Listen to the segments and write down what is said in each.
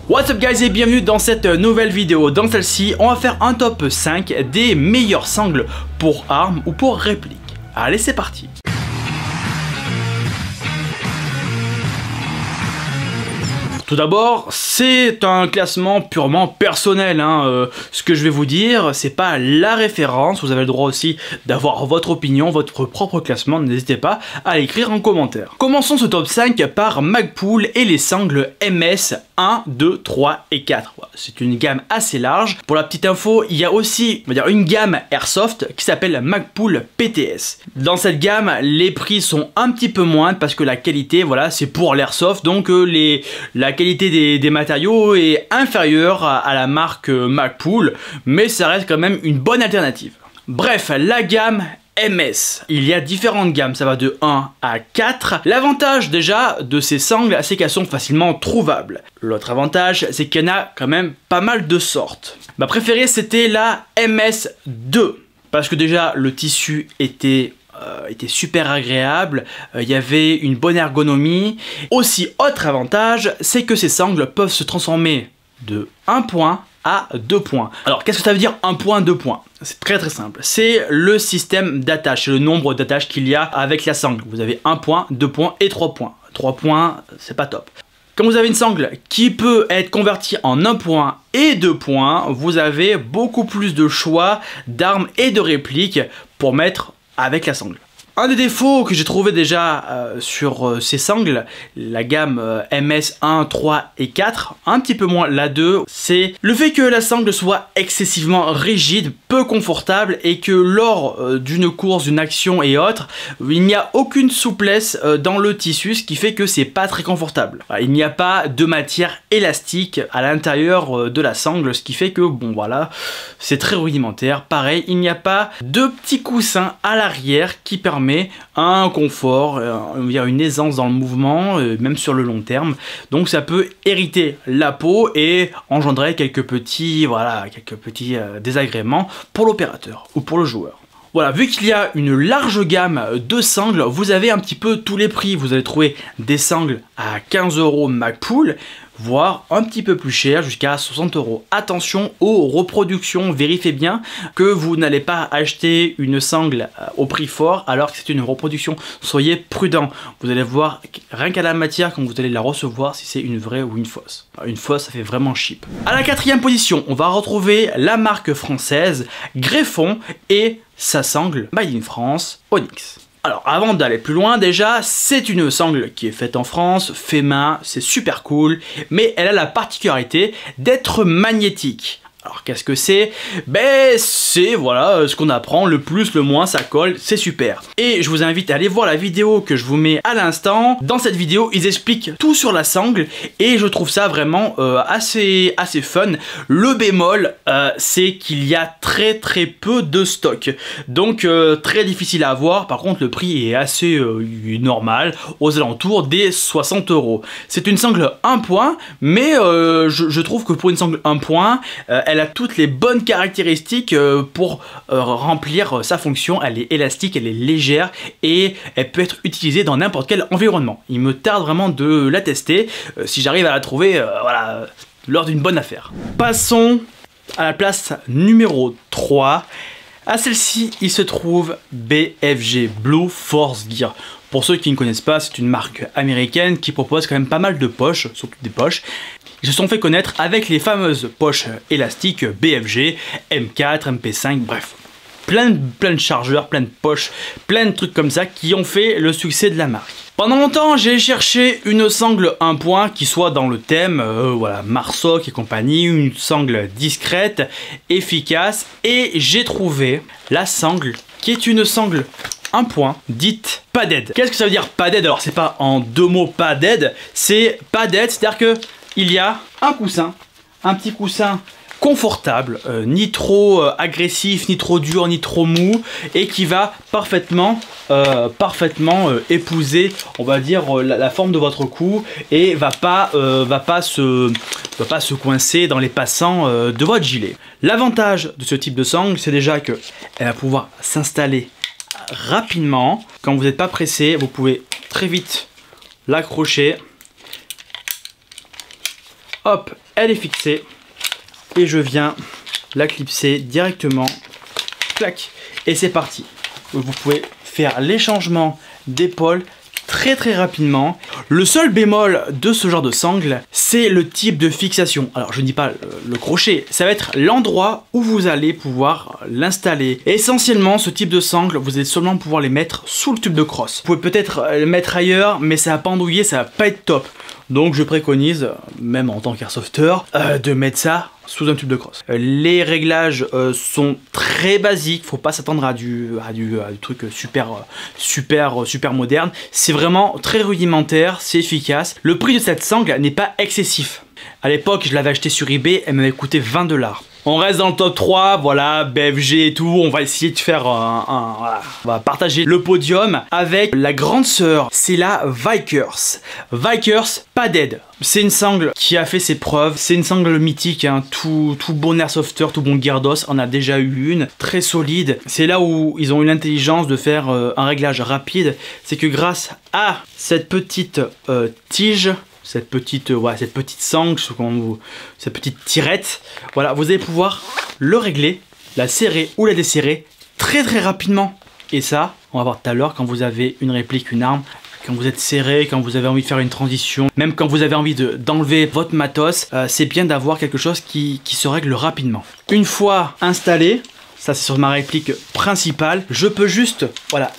What's up guys et bienvenue dans cette nouvelle vidéo. Dans celle-ci, on va faire un top 5 des meilleures sangles pour armes ou pour répliques. Allez, c'est parti. Tout d'abord, c'est un classement purement personnel. Ce que je vais vous dire, c'est pas la référence. Vous avez le droit aussi d'avoir votre opinion, votre propre classement. N'hésitez pas à l'écrire en commentaire. Commençons ce top 5 par Magpul et les sangles MS 1, 2, 3 et 4. C'est une gamme assez large. Pour la petite info, il y a aussi une gamme Airsoft qui s'appelle Magpul PTS. Dans cette gamme, les prix sont un petit peu moindres parce que la qualité, voilà, c'est pour l'Airsoft. Donc la qualité des matériaux est inférieure à la marque Magpul, mais ça reste quand même une bonne alternative. Bref, la gamme MS. Il y a différentes gammes, ça va de 1 à 4. L'avantage déjà de ces sangles, c'est qu'elles sont facilement trouvables. L'autre avantage, c'est qu'il y en a quand même pas mal de sortes. Ma préférée, c'était la MS2, parce que déjà le tissu était super agréable, il y avait une bonne ergonomie. Aussi, autre avantage, c'est que ces sangles peuvent se transformer de 1 point à 2 points. Alors, qu'est-ce que ça veut dire 1 point, 2 points? C'est très simple. C'est le système d'attache, c'est le nombre d'attaches qu'il y a avec la sangle. Vous avez 1 point, 2 points et 3 points. 3 points, c'est pas top. Quand vous avez une sangle qui peut être convertie en 1 point et 2 points, vous avez beaucoup plus de choix d'armes et de répliques pour mettre avec la sangle. Un des défauts que j'ai trouvé déjà sur ces sangles, la gamme MS 1, 3 et 4, un petit peu moins la 2, c'est le fait que la sangle soit excessivement rigide, peu confortable et que lors d'une course, d'une action et autres, il n'y a aucune souplesse dans le tissu, ce qui fait que c'est pas très confortable. Il n'y a pas de matière élastique à l'intérieur de la sangle, ce qui fait que bon voilà, c'est très rudimentaire. Pareil, il n'y a pas de petits coussins à l'arrière qui permettent un confort, une aisance dans le mouvement, même sur le long terme. Donc ça peut irriter la peau et engendrer quelques petits désagréments pour l'opérateur ou pour le joueur. Voilà, vu qu'il y a une large gamme de sangles, vous avez un petit peu tous les prix. Vous allez trouver des sangles à 15 € Magpul, voire un petit peu plus cher, jusqu'à 60 €. Attention aux reproductions, vérifiez bien que vous n'allez pas acheter une sangle au prix fort alors que c'est une reproduction. Soyez prudent, vous allez voir rien qu'à la matière quand vous allez la recevoir si c'est une vraie ou une fausse. Une fausse, ça fait vraiment cheap. À la 4e position, on va retrouver la marque française Greffon et sa sangle Made in France Onyx. Alors avant d'aller plus loin, déjà c'est une sangle qui est faite en France, fait main, c'est super cool, mais elle a la particularité d'être magnétique. Alors qu'est-ce que c'est? Ben c'est voilà ce qu'on apprend, le plus, le moins, ça colle, c'est super. Et je vous invite à aller voir la vidéo que je vous mets à l'instant. Dans cette vidéo, ils expliquent tout sur la sangle et je trouve ça vraiment assez fun. Le bémol, c'est qu'il y a très peu de stock. Donc très difficile à avoir. Par contre, le prix est assez normal, aux alentours des 60 €. C'est une sangle 1 point, mais je trouve que pour une sangle 1 point, elle a toutes les bonnes caractéristiques pour remplir sa fonction. Elle est élastique, elle est légère et elle peut être utilisée dans n'importe quel environnement. Il me tarde vraiment de la tester, si j'arrive à la trouver lors d'une bonne affaire. Passons à la place numéro 3. À celle-ci, il se trouve BFG, Blue Force Gear. Pour ceux qui ne connaissent pas, c'est une marque américaine qui propose quand même pas mal de poches, surtout des poches. Ils se sont fait connaître avec les fameuses poches élastiques BFG, M4, MP5, bref. Plein de chargeurs, plein de poches, plein de trucs comme ça qui ont fait le succès de la marque. Pendant longtemps, j'ai cherché une sangle 1 point qui soit dans le thème, Marsoc et compagnie, une sangle discrète, efficace, et j'ai trouvé la sangle qui est une sangle 1 point, dite padded. Qu'est-ce que ça veut dire padded? Alors c'est pas en 2 mots padded, c'est padded, c'est-à-dire que il y a un coussin, un petit coussin confortable, ni trop agressif, ni trop dur, ni trop mou, et qui va parfaitement épouser, on va dire, la forme de votre cou, et va pas se coincer dans les passants de votre gilet. L'avantage de ce type de sangle, c'est déjà que elle va pouvoir s'installer rapidement. Quand vous n'êtes pas pressé, vous pouvez très vite l'accrocher. Hop, elle est fixée et je viens la clipser directement, clac, et c'est parti. Vous pouvez faire les changements d'épaule très rapidement. Le seul bémol de ce genre de sangle, c'est le type de fixation. Alors je ne dis pas le crochet, ça va être l'endroit où vous allez pouvoir l'installer. Essentiellement, ce type de sangle, vous allez seulement pouvoir les mettre sous le tube de crosse. Vous pouvez peut-être le mettre ailleurs, mais ça va pendouiller, ça va pas être top. Donc je préconise, même en tant qu'airsofter, de mettre ça sous un tube de crosse. Les réglages sont très basiques, faut pas s'attendre à du truc super moderne. C'est vraiment très rudimentaire, c'est efficace. Le prix de cette sangle n'est pas excessif. À l'époque, je l'avais acheté sur eBay, elle m'avait coûté 20 $. On reste dans le top 3, voilà, BFG et tout, on va essayer de faire voilà. On va partager le podium avec la grande sœur, c'est la Vikers. Vikers Padded. C'est une sangle qui a fait ses preuves, c'est une sangle mythique, hein. Tout bon airsofter, tout bon Gyarados en a déjà eu une, très solide. C'est là où ils ont eu l'intelligence de faire un réglage rapide, c'est que grâce à cette petite tige, cette petite sangle, cette petite tirette, voilà, vous allez pouvoir le régler, la serrer ou la desserrer très rapidement. Et ça, on va voir tout à l'heure quand vous avez une réplique, une arme, quand vous êtes serré, quand vous avez envie de faire une transition, même quand vous avez envie d'enlever votre matos, c'est bien d'avoir quelque chose qui se règle rapidement. Une fois installé, ça c'est sur ma réplique principale, je peux juste, voilà,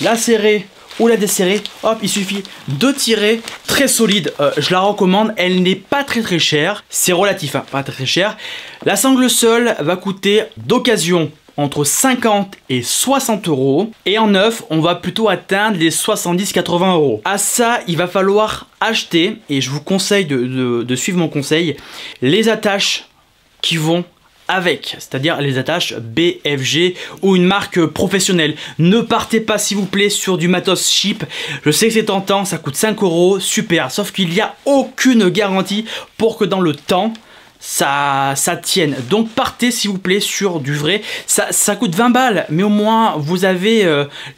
la serrer ou la desserrer, hop, il suffit de tirer, très solide, je la recommande, elle n'est pas très chère, c'est relatif, hein, pas très cher. La sangle seule va coûter d'occasion entre 50 et 60 €, et en neuf, on va plutôt atteindre les 70-80 €. À ça, il va falloir acheter, et je vous conseille de suivre mon conseil, les attaches qui vont avec, c'est-à-dire les attaches BFG ou une marque professionnelle. Ne partez pas s'il vous plaît sur du matos cheap. Je sais que c'est tentant, ça coûte 5 €, super, sauf qu'il n'y a aucune garantie pour que dans le temps ça tienne. Donc partez s'il vous plaît sur du vrai. Ça coûte 20 balles, mais au moins vous avez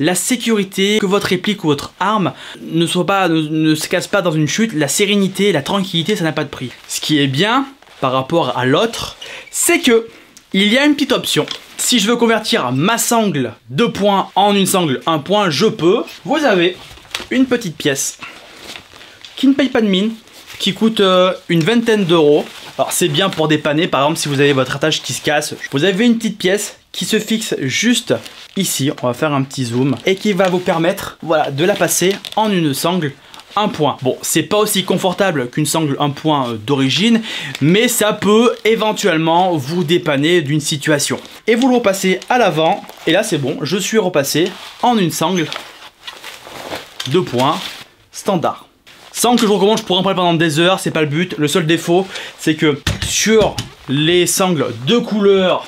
la sécurité que votre réplique ou votre arme ne se casse pas dans une chute. La sérénité, la tranquillité, ça n'a pas de prix. Ce qui est bien par rapport à l'autre, c'est que il y a une petite option. Si je veux convertir ma sangle 2 points en une sangle 1 point, je peux. Vous avez une petite pièce qui ne paye pas de mine, qui coûte une vingtaine d'euros. Alors c'est bien pour dépanner, par exemple si vous avez votre attache qui se casse, vous avez une petite pièce qui se fixe juste ici, on va faire un petit zoom, et qui va vous permettre, voilà, de la passer en une sangle 1 point. Bon, c'est pas aussi confortable qu'une sangle 1 point d'origine, mais ça peut éventuellement vous dépanner d'une situation. Et vous le repassez à l'avant, et là c'est bon, je suis repassé en une sangle 2 points standard. Sangle que je recommande, je pourrais en parler pendant des heures, c'est pas le but. Le seul défaut, c'est que sur les sangles de couleur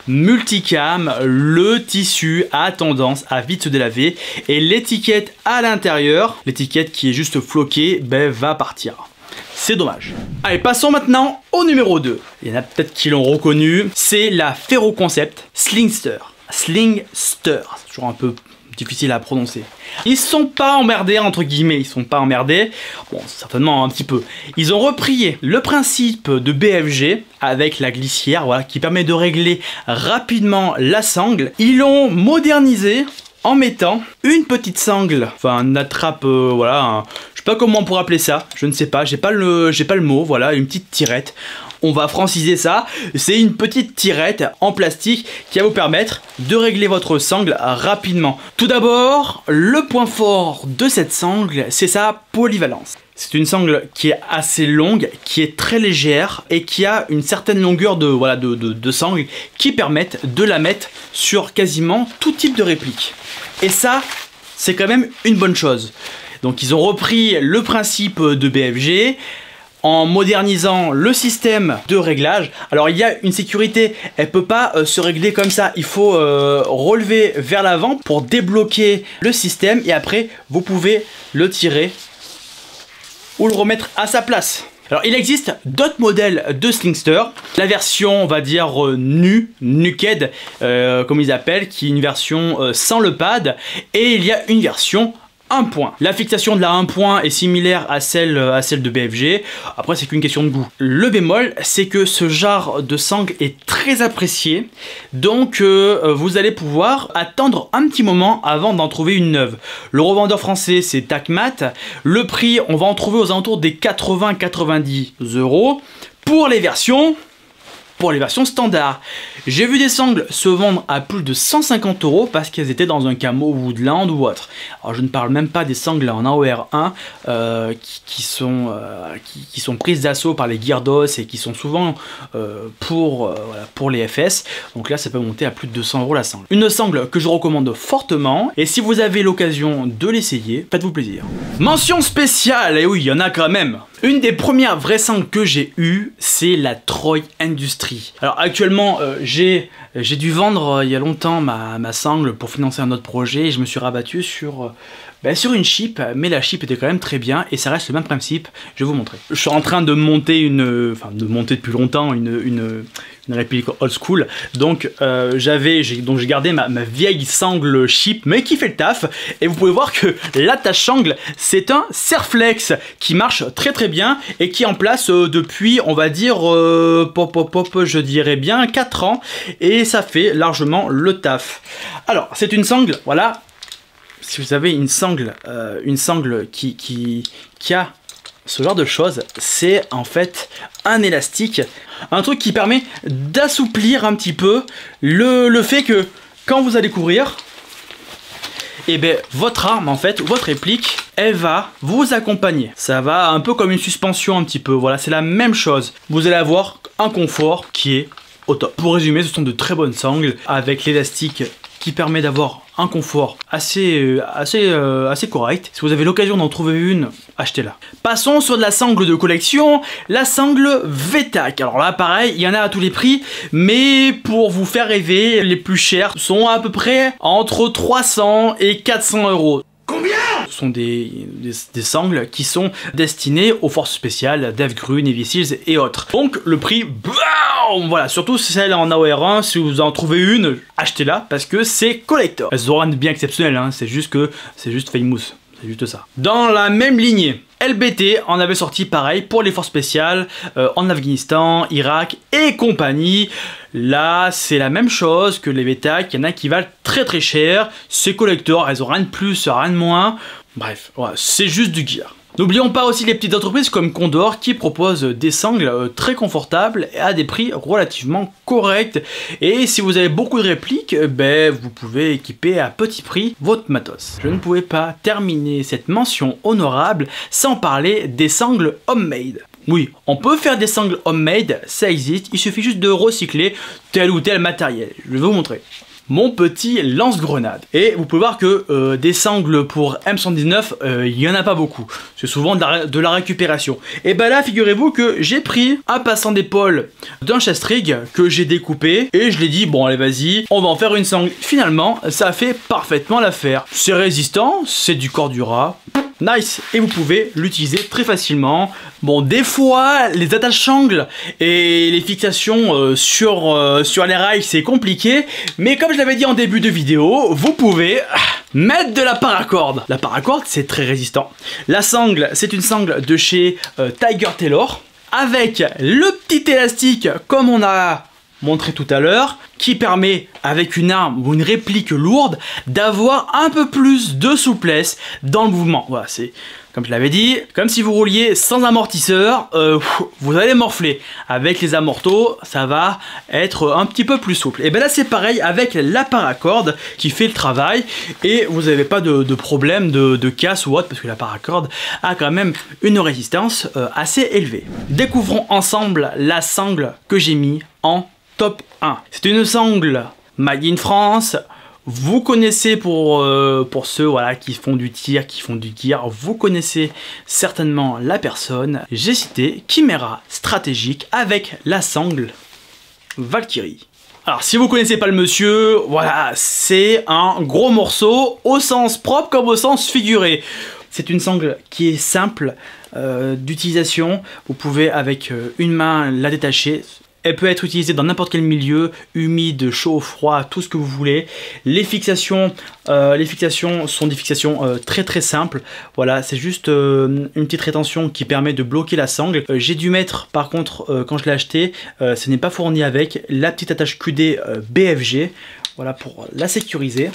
multicam, le tissu a tendance à vite se délaver et l'étiquette à l'intérieur, l'étiquette qui est juste floquée, ben, va partir. C'est dommage. Allez, passons maintenant au numéro 2. Il y en a peut-être qui l'ont reconnu, c'est la Ferro Concept Slingster. Slingster, c'est toujours un peu difficile à prononcer. Ils sont pas emmerdés, entre guillemets, ils sont pas emmerdés, bon certainement un petit peu. Ils ont repris le principe de BFG avec la glissière, voilà, qui permet de régler rapidement la sangle. Ils l'ont modernisé en mettant une petite sangle, enfin une attrape, voilà, je sais pas comment on pourrait appeler ça, je ne sais pas, j'ai pas le mot, voilà, une petite tirette. On va franciser ça, c'est une petite tirette en plastique qui va vous permettre de régler votre sangle rapidement. Tout d'abord, le point fort de cette sangle, c'est sa polyvalence. C'est une sangle qui est assez longue, qui est très légère et qui a une certaine longueur de sangle qui permettent de la mettre sur quasiment tout type de réplique. Et ça, c'est quand même une bonne chose. Donc ils ont repris le principe de BFG, en modernisant le système de réglage. Alors il y a une sécurité, elle peut pas se régler comme ça, il faut relever vers l'avant pour débloquer le système et après vous pouvez le tirer ou le remettre à sa place. Alors il existe d'autres modèles de Slingster, la version on va dire Naked comme ils appellent, qui est une version sans le pad, et il y a une version 1 point. La fixation de la 1 point est similaire à celle de BFG, après c'est qu'une question de goût. Le bémol, c'est que ce genre de sangle est très apprécié, donc vous allez pouvoir attendre un petit moment avant d'en trouver une neuve. Le revendeur français c'est Tacmat, le prix on va en trouver aux alentours des 80-90 € pour les versions standards. J'ai vu des sangles se vendre à plus de 150 € parce qu'elles étaient dans un camo Woodland ou autre. Alors je ne parle même pas des sangles en AOR1 qui sont prises d'assaut par les Gyarados et qui sont souvent pour les FS. Donc là ça peut monter à plus de 200 € la sangle. Une sangle que je recommande fortement et si vous avez l'occasion de l'essayer, faites-vous plaisir. Mention spéciale, et oui il y en a quand même. Une des premières vraies sangles que j'ai eues, c'est la Troy Industries. Alors actuellement, j'ai dû vendre il y a longtemps ma sangle pour financer un autre projet et je me suis rabattu sur une chip, mais la chip était quand même très bien et ça reste le même principe, je vais vous montrer. Je suis en train de monter depuis longtemps une réplique old school, donc j'ai gardé ma vieille sangle chip mais qui fait le taf et vous pouvez voir que l'attache sangle c'est un Serflex qui marche très très bien et qui est en place depuis on va dire je dirais bien 4 ans et ça fait largement le taf. Alors c'est une sangle, voilà. Si vous avez une sangle qui a ce genre de choses, c'est en fait un élastique, un truc qui permet d'assouplir un petit peu le fait que quand vous allez courir, et bien votre arme en fait, ou votre réplique, elle va vous accompagner. Ça va un peu comme une suspension un petit peu, voilà, c'est la même chose. Vous allez avoir un confort qui est au top. Pour résumer, ce sont de très bonnes sangles avec l'élastique qui permet d'avoir un confort assez correct. Si vous avez l'occasion d'en trouver une, achetez-la. Passons sur de la sangle de collection, la sangle VTAC. Alors là, pareil, il y en a à tous les prix, mais pour vous faire rêver, les plus chers sont à peu près entre 300 et 400 €. Combien ? Ce sont des sangles qui sont destinées aux forces spéciales, Devgru, Navy Seals et autres. Donc le prix, voilà, surtout celle en AOR1, si vous en trouvez une, achetez-la parce que c'est collector. Elles auront un bien exceptionnel, hein, c'est juste famous, c'est juste ça. Dans la même lignée, LBT en avait sorti pareil pour les forces spéciales en Afghanistan, Irak et compagnie. Là, c'est la même chose que les VTAC, il y en a qui valent très très cher. C'est collector, elles ont rien de plus, rien de moins. Bref, voilà, c'est juste du gear. N'oublions pas aussi les petites entreprises comme Condor qui proposent des sangles très confortables et à des prix relativement corrects. Et si vous avez beaucoup de répliques, vous pouvez équiper à petit prix votre matos. Je ne pouvais pas terminer cette mention honorable sans parler des sangles homemade. Oui, on peut faire des sangles homemade, ça existe, il suffit juste de recycler tel ou tel matériel. Je vais vous montrer. Mon petit lance-grenade. Et vous pouvez voir que des sangles pour M119, il n'y en a pas beaucoup. C'est souvent de la récupération. Et ben là, figurez-vous que j'ai pris un passant d'épaule d'un chastrig que j'ai découpé et je l'ai dit, bon allez vas-y, on va en faire une sangle. Finalement, ça fait parfaitement l'affaire. C'est résistant, c'est du Cordura. Nice, et vous pouvez l'utiliser très facilement. Bon, des fois, les attaches sangles et les fixations sur les rails, c'est compliqué. Mais comme je l'avais dit en début de vidéo, vous pouvez mettre de la paracorde. La paracorde, c'est très résistant. La sangle, c'est une sangle de chez Tiger Tailor. Avec le petit élastique, comme on a montré tout à l'heure, qui permet, avec une arme ou une réplique lourde, d'avoir un peu plus de souplesse dans le mouvement. Voilà, c'est, comme je l'avais dit, comme si vous rouliez sans amortisseur, vous allez morfler. Avec les amortos, ça va être un petit peu plus souple. Et bien là, c'est pareil avec la paracorde qui fait le travail, et vous n'avez pas de problème de casse ou autre, parce que la paracorde a quand même une résistance assez élevée. Découvrons ensemble la sangle que j'ai mis en top 1. C'est une sangle made in France. Vous connaissez pour ceux voilà, qui font du tir, qui font du gear, vous connaissez certainement la personne. J'ai cité Chimera stratégique avec la sangle Valkyrie. Alors si vous connaissez pas le monsieur, voilà, c'est un gros morceau au sens propre comme au sens figuré. C'est une sangle qui est simple d'utilisation. Vous pouvez avec une main la détacher. Elle peut être utilisée dans n'importe quel milieu, humide, chaud, froid, tout ce que vous voulez. Les fixations sont des fixations très simples. Voilà, c'est juste une petite rétention qui permet de bloquer la sangle. J'ai dû mettre, par contre, quand je l'ai acheté, ce n'est pas fourni avec, la petite attache QD BFG. Voilà, pour la sécuriser.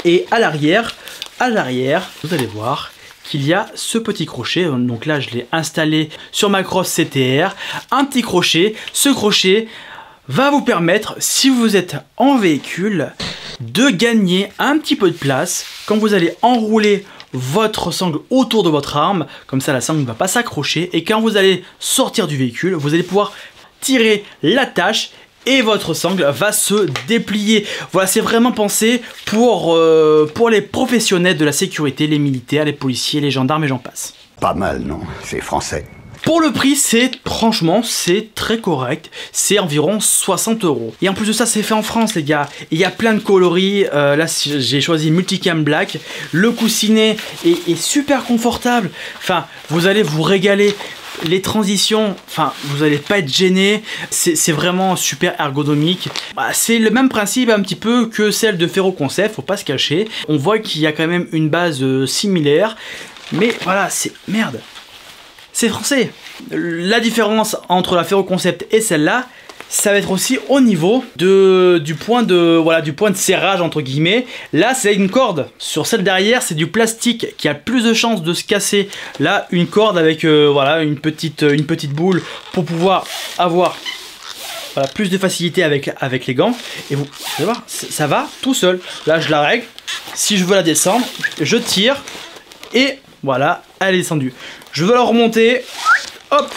Et à l'arrière, vous allez voir qu'il y a ce petit crochet. Donc là, je l'ai installé sur ma crosse CTR. Un petit crochet. Ce crochet va vous permettre, si vous êtes en véhicule, de gagner un petit peu de place quand vous allez enrouler votre sangle autour de votre arme. Comme ça, la sangle ne va pas s'accrocher. Et quand vous allez sortir du véhicule, vous allez pouvoir tirer l'attache et votre sangle va se déplier. Voilà, c'est vraiment pensé pour les professionnels de la sécurité, les militaires, les policiers, les gendarmes et j'en passe. Pas mal, non? C'est français. Pour le prix, franchement, c'est très correct. C'est environ 60 €. Et en plus de ça, c'est fait en France, les gars. Il y a plein de coloris. Là, j'ai choisi Multicam Black. Le coussinet est super confortable. Enfin, vous allez vous régaler. Les transitions, enfin, vous n'allez pas être gêné, c'est vraiment super ergonomique. C'est le même principe un petit peu que celle de Ferro Concept, faut pas se cacher. On voit qu'il y a quand même une base similaire, mais voilà, c'est français. La différence entre la Ferro Concept et celle-là, ça va être aussi au niveau du point de serrage entre guillemets. Là, c'est une corde. Sur celle derrière, c'est du plastique qui a plus de chances de se casser. Là, une corde avec une petite boule pour pouvoir avoir plus de facilité avec les gants. Et vous allez voir, ça va tout seul. Là, je la règle. Si je veux la descendre, je tire et voilà, elle est descendue. Je veux la remonter. Hop,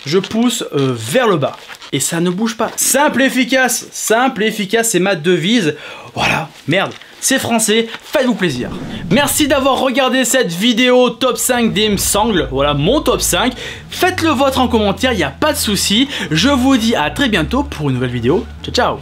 je pousse vers le bas. Et ça ne bouge pas. Simple et efficace, c'est ma devise. Voilà, merde, c'est français, faites-vous plaisir. Merci d'avoir regardé cette vidéo top 5 des sangles. Voilà, mon top 5. Faites-le vôtre en commentaire, il n'y a pas de souci. Je vous dis à très bientôt pour une nouvelle vidéo. Ciao, ciao.